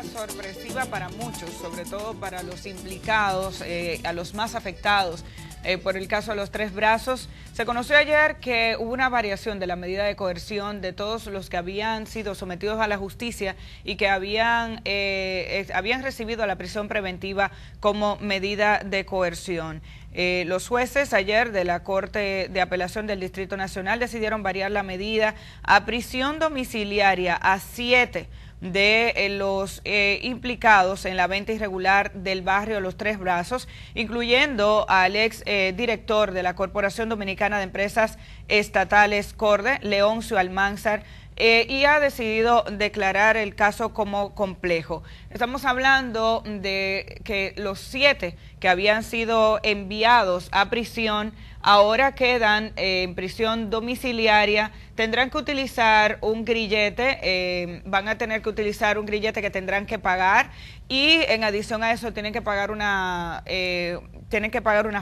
sorpresiva para muchos, sobre todo para los implicados, a los más afectados por el caso de los Tres Brazos. Se conoció ayer que hubo una variación de la medida de coerción de todos los que habían sido sometidos a la justicia y que habían recibido la prisión preventiva como medida de coerción. Los jueces ayer de la Corte de Apelación del Distrito Nacional decidieron variar la medida a prisión domiciliaria a 7 de los implicados en la venta irregular del barrio Los Tres Brazos, incluyendo al ex director de la Corporación Dominicana de Empresas Estatales CORDE, Leoncio Almanzar, y ha decidido declarar el caso como complejo. Estamos hablando de que los 7 que habían sido enviados a prisión ahora quedan en prisión domiciliaria. Tendrán que utilizar un grillete, van a tener que utilizar un grillete que tendrán que pagar, y en adición a eso tienen que pagar una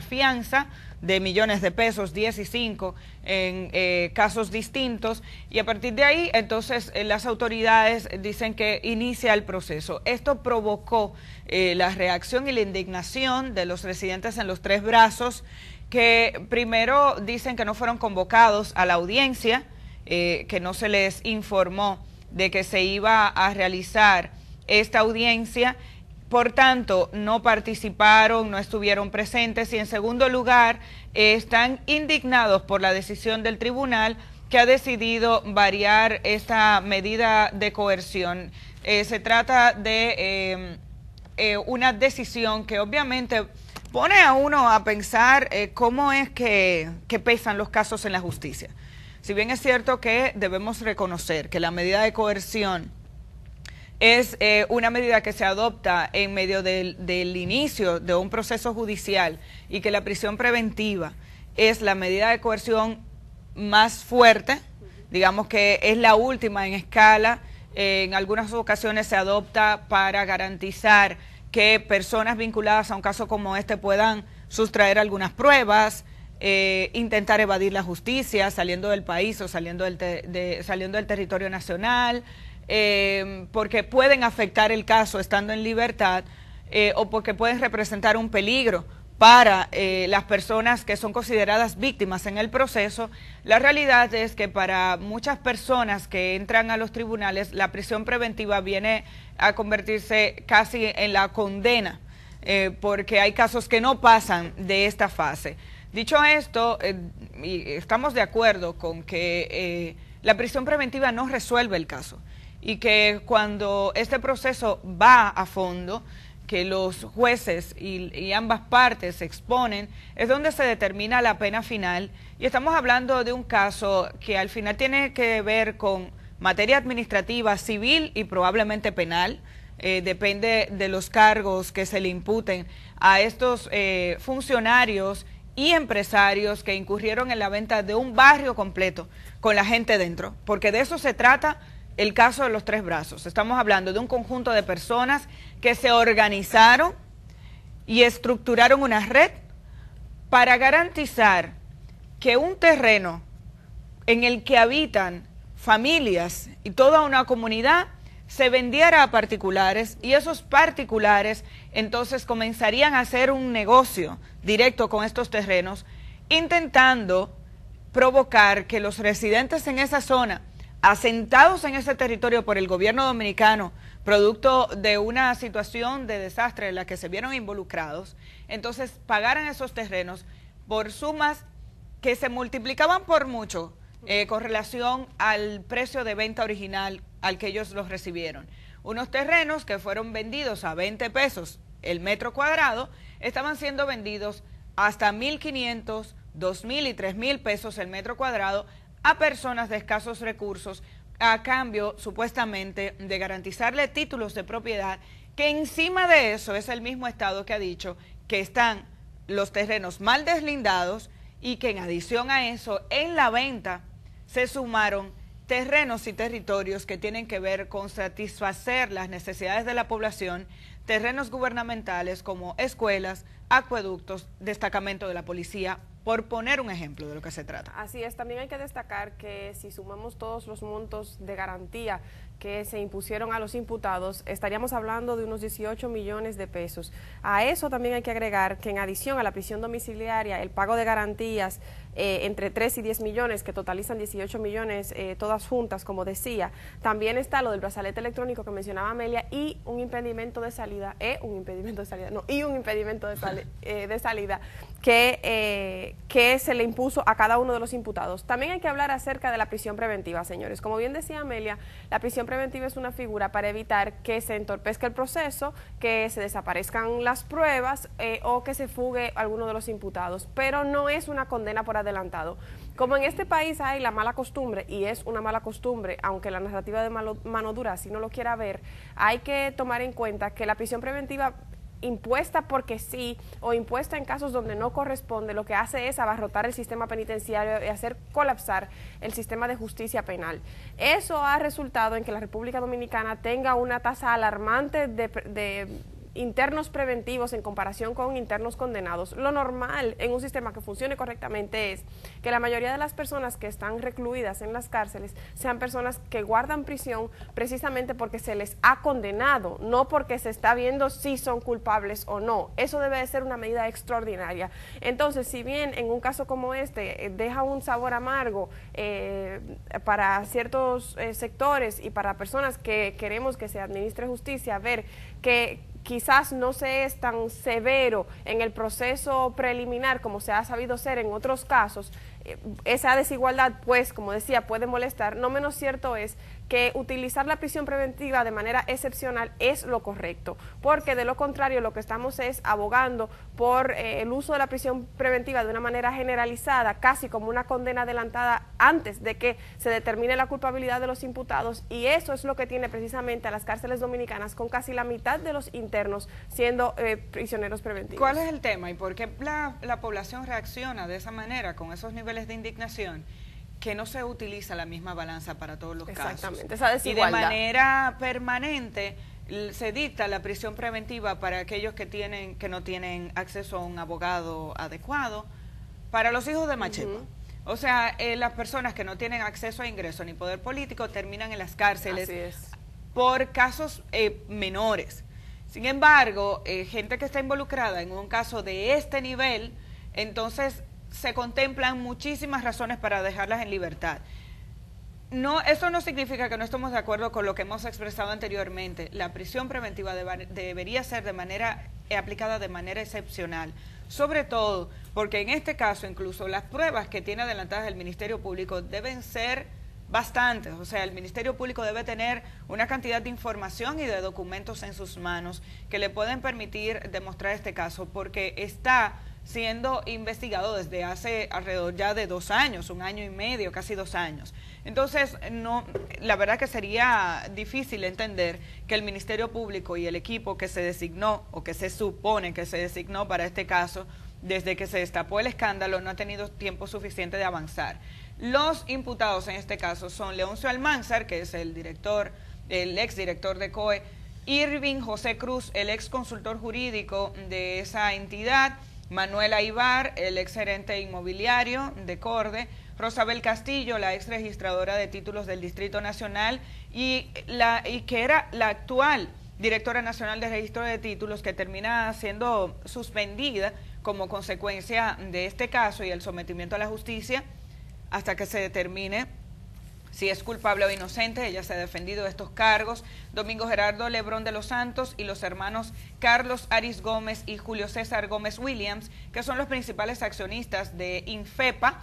fianza de millones de pesos, 10 y 5 en casos distintos, y a partir de ahí entonces las autoridades dicen que inicia el proceso. Esto provocó la reacción y la indignación de los residentes en Los Tres Brazos, que primero dicen que no fueron convocados a la audiencia, que no se les informó de que se iba a realizar esta audiencia. Por tanto, no participaron, no estuvieron presentes, y en segundo lugar, están indignados por la decisión del tribunal que ha decidido variar esta medida de coerción. Se trata de una decisión que obviamente pone a uno a pensar cómo es que pesan los casos en la justicia. Si bien es cierto que debemos reconocer que la medida de coerción es una medida que se adopta en medio del inicio de un proceso judicial, y que la prisión preventiva es la medida de coerción más fuerte, digamos que es la última en escala. En algunas ocasiones se adopta para garantizar que personas vinculadas a un caso como este puedan sustraer algunas pruebas, intentar evadir la justicia saliendo del país o saliendo del territorio nacional, porque pueden afectar el caso estando en libertad, o porque pueden representar un peligro para las personas que son consideradas víctimas en el proceso. La realidad es que para muchas personas que entran a los tribunales, la prisión preventiva viene a convertirse casi en la condena, porque hay casos que no pasan de esta fase. Dicho esto, y estamos de acuerdo con que la prisión preventiva no resuelve el caso, y que cuando este proceso va a fondo, que los jueces y ambas partes se exponen, es donde se determina la pena final. Y estamos hablando de un caso que al final tiene que ver con materia administrativa, civil y probablemente penal. Depende de los cargos que se le imputen a estos funcionarios y empresarios que incurrieron en la venta de un barrio completo con la gente dentro, porque de eso se trata el caso de Los Tres Brazos. Estamos hablando de un conjunto de personas que se organizaron y estructuraron una red para garantizar que un terreno en el que habitan familias y toda una comunidad se vendiera a particulares, y esos particulares entonces comenzarían a hacer un negocio directo con estos terrenos, intentando provocar que los residentes en esa zona, asentados en ese territorio por el gobierno dominicano, producto de una situación de desastre en la que se vieron involucrados, entonces pagaran esos terrenos por sumas que se multiplicaban por mucho con relación al precio de venta original al que ellos los recibieron. Unos terrenos que fueron vendidos a 20 pesos el metro cuadrado, estaban siendo vendidos hasta 1.500, 2.000 y 3.000 pesos el metro cuadrado a personas de escasos recursos, a cambio supuestamente de garantizarle títulos de propiedad, que encima de eso es el mismo Estado que ha dicho que están los terrenos mal deslindados, y que en adición a eso, en la venta se sumaron terrenos y territorios que tienen que ver con satisfacer las necesidades de la población, terrenos gubernamentales como escuelas, acueductos, destacamento de la policía, por poner un ejemplo de lo que se trata. Así es, también hay que destacar que si sumamos todos los montos de garantía que se impusieron a los imputados, estaríamos hablando de unos 18 millones de pesos. A eso también hay que agregar que en adición a la prisión domiciliaria, el pago de garantías entre 3 y 10 millones, que totalizan 18 millones todas juntas, como decía, también está lo del brazalete electrónico que mencionaba Amelia y un impedimento de salida, un impedimento de salida que se le impuso a cada uno de los imputados. También hay que hablar acerca de la prisión preventiva, señores. Como bien decía Amelia, la prisión preventiva es una figura para evitar que se entorpezca el proceso, que se desaparezcan las pruebas o que se fugue alguno de los imputados, pero no es una condena por adelantado. Como en este país hay la mala costumbre, y es una mala costumbre, aunque la narrativa de mano dura si no lo quiera ver, hay que tomar en cuenta que la prisión preventiva impuesta porque sí o impuesta en casos donde no corresponde, lo que hace es abarrotar el sistema penitenciario y hacer colapsar el sistema de justicia penal. Eso ha resultado en que la República Dominicana tenga una tasa alarmante de internos preventivos en comparación con internos condenados. Lo normal en un sistema que funcione correctamente es que la mayoría de las personas que están recluidas en las cárceles sean personas que guardan prisión precisamente porque se les ha condenado, no porque se está viendo si son culpables o no. Eso debe de ser una medida extraordinaria. Entonces, si bien en un caso como este deja un sabor amargo para ciertos sectores y para personas que queremos que se administre justicia, ver que quizás no se es tan severo en el proceso preliminar como se ha sabido ser en otros casos, esa desigualdad, pues, como decía, puede molestar. No menos cierto es que utilizar la prisión preventiva de manera excepcional es lo correcto, porque de lo contrario lo que estamos es abogando por el uso de la prisión preventiva de una manera generalizada, casi como una condena adelantada antes de que se determine la culpabilidad de los imputados, y eso es lo que tiene precisamente a las cárceles dominicanas con casi la mitad de los internos siendo prisioneros preventivos. ¿Cuál es el tema y por qué la población reacciona de esa manera, con esos niveles de indignación? Que no se utiliza la misma balanza para todos los casos. Exactamente, esa desigualdad. Y de manera permanente se dicta la prisión preventiva para aquellos que no tienen acceso a un abogado adecuado, para los hijos de Machepa. O sea, las personas que no tienen acceso a ingreso ni poder político terminan en las cárceles por casos menores. Sin embargo, gente que está involucrada en un caso de este nivel, entonces se contemplan muchísimas razones para dejarlas en libertad. No, eso no significa que no estemos de acuerdo con lo que hemos expresado anteriormente. La prisión preventiva debería ser aplicada de manera excepcional, sobre todo porque en este caso incluso las pruebas que tiene adelantadas el Ministerio Público deben ser bastantes. O sea, el Ministerio Público debe tener una cantidad de información y de documentos en sus manos que le pueden permitir demostrar este caso, porque está siendo investigado desde hace alrededor ya de 2 años, 1 año y medio, casi 2 años. Entonces, no, la verdad que sería difícil entender que el Ministerio Público y el equipo que se designó o que se supone que se designó para este caso, desde que se destapó el escándalo, no ha tenido tiempo suficiente de avanzar. Los imputados en este caso son Leoncio Almanzar, que es el exdirector de COE, Irving José Cruz, el ex consultor jurídico de esa entidad, Manuel Aybar, el ex gerente inmobiliario de CORDE, Rosabel Castillo, la ex registradora de títulos del Distrito Nacional y que era la actual directora nacional de registro de títulos, que termina siendo suspendida como consecuencia de este caso y el sometimiento a la justicia hasta que se determine si es culpable o inocente. Ella se ha defendido de estos cargos. Domingo Gerardo Lebrón de los Santos y los hermanos Carlos Aris Gómez y Julio César Gómez Williams, que son los principales accionistas de Infepa,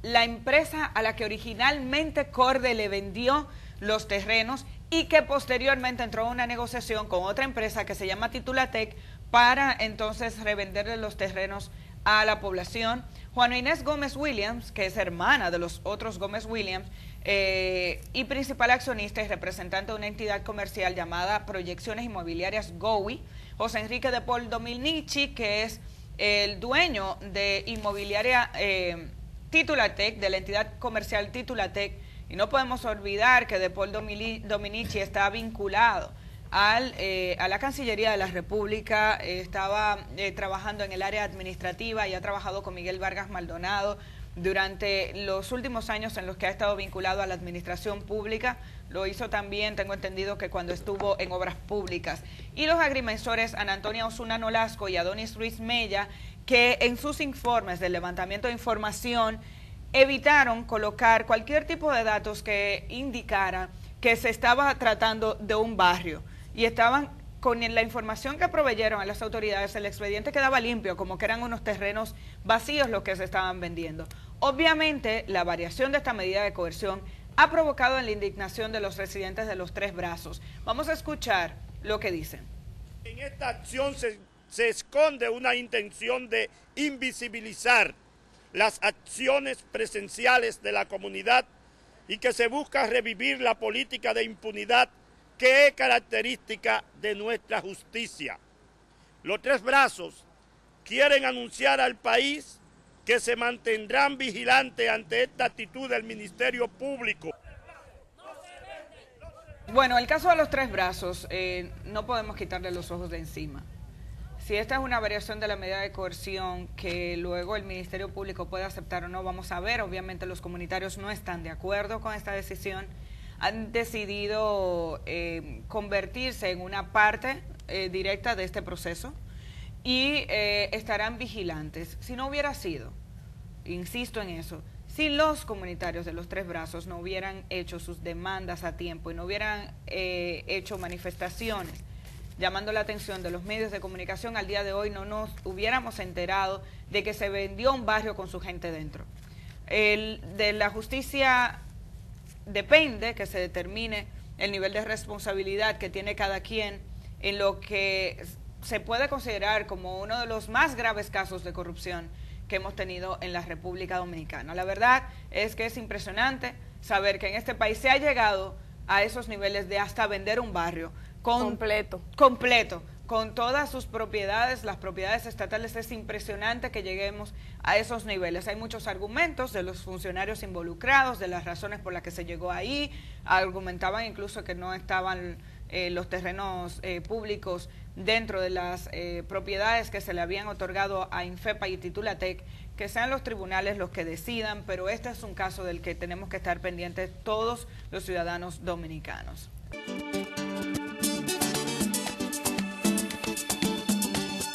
la empresa a la que originalmente CORDE le vendió los terrenos y que posteriormente entró en una negociación con otra empresa que se llama Titulatec para entonces revenderle los terrenos a la población. Juana Inés Gómez Williams, que es hermana de los otros Gómez Williams, y principal accionista y representante de una entidad comercial llamada Proyecciones Inmobiliarias GOWI. José Enrique de Paul Dominici, que es el dueño de inmobiliaria Titulatec, de la entidad comercial Titulatec, y no podemos olvidar que de Paul Dominici está vinculado a la Cancillería de la República, estaba trabajando en el área administrativa y ha trabajado con Miguel Vargas Maldonado durante los últimos años en los que ha estado vinculado a la administración pública. Lo hizo también, tengo entendido, que cuando estuvo en obras públicas. Y los agrimensores Ana Antonia Osuna Nolasco y Adonis Ruiz Mella, que en sus informes del levantamiento de información evitaron colocar cualquier tipo de datos que indicara que se estaba tratando de un barrio, y estaban con la información que proveyeron a las autoridades. El expediente quedaba limpio, como que eran unos terrenos vacíos los que se estaban vendiendo. Obviamente, la variación de esta medida de coerción ha provocado la indignación de los residentes de Los Tres Brazos. Vamos a escuchar lo que dicen. En esta acción se esconde una intención de invisibilizar las acciones presenciales de la comunidad y que se busca revivir la política de impunidad que es característica de nuestra justicia. Los Tres Brazos quieren anunciar al país que se mantendrán vigilantes ante esta actitud del Ministerio Público. Bueno, el caso de Los Tres Brazos, no podemos quitarle los ojos de encima. Si esta es una variación de la medida de coerción que luego el Ministerio Público puede aceptar o no, vamos a ver. Obviamente los comunitarios no están de acuerdo con esta decisión. Han decidido convertirse en una parte directa de este proceso y estarán vigilantes. Si no hubiera sido, insisto en eso, si los comunitarios de Los Tres Brazos no hubieran hecho sus demandas a tiempo y no hubieran hecho manifestaciones llamando la atención de los medios de comunicación, al día de hoy no nos hubiéramos enterado de que se vendió un barrio con su gente dentro. De la justicia depende que se determine el nivel de responsabilidad que tiene cada quien en lo que se puede considerar como uno de los más graves casos de corrupción que hemos tenido en la República Dominicana. La verdad es que es impresionante saber que en este país se ha llegado a esos niveles de hasta vender un barrio completo, con todas sus propiedades, las propiedades estatales. Es impresionante que lleguemos a esos niveles. Hay muchos argumentos de los funcionarios involucrados, de las razones por las que se llegó ahí. Argumentaban incluso que no estaban los terrenos públicos dentro de las propiedades que se le habían otorgado a Infepa y Titulatec. Que sean los tribunales los que decidan, pero este es un caso del que tenemos que estar pendientes todos los ciudadanos dominicanos.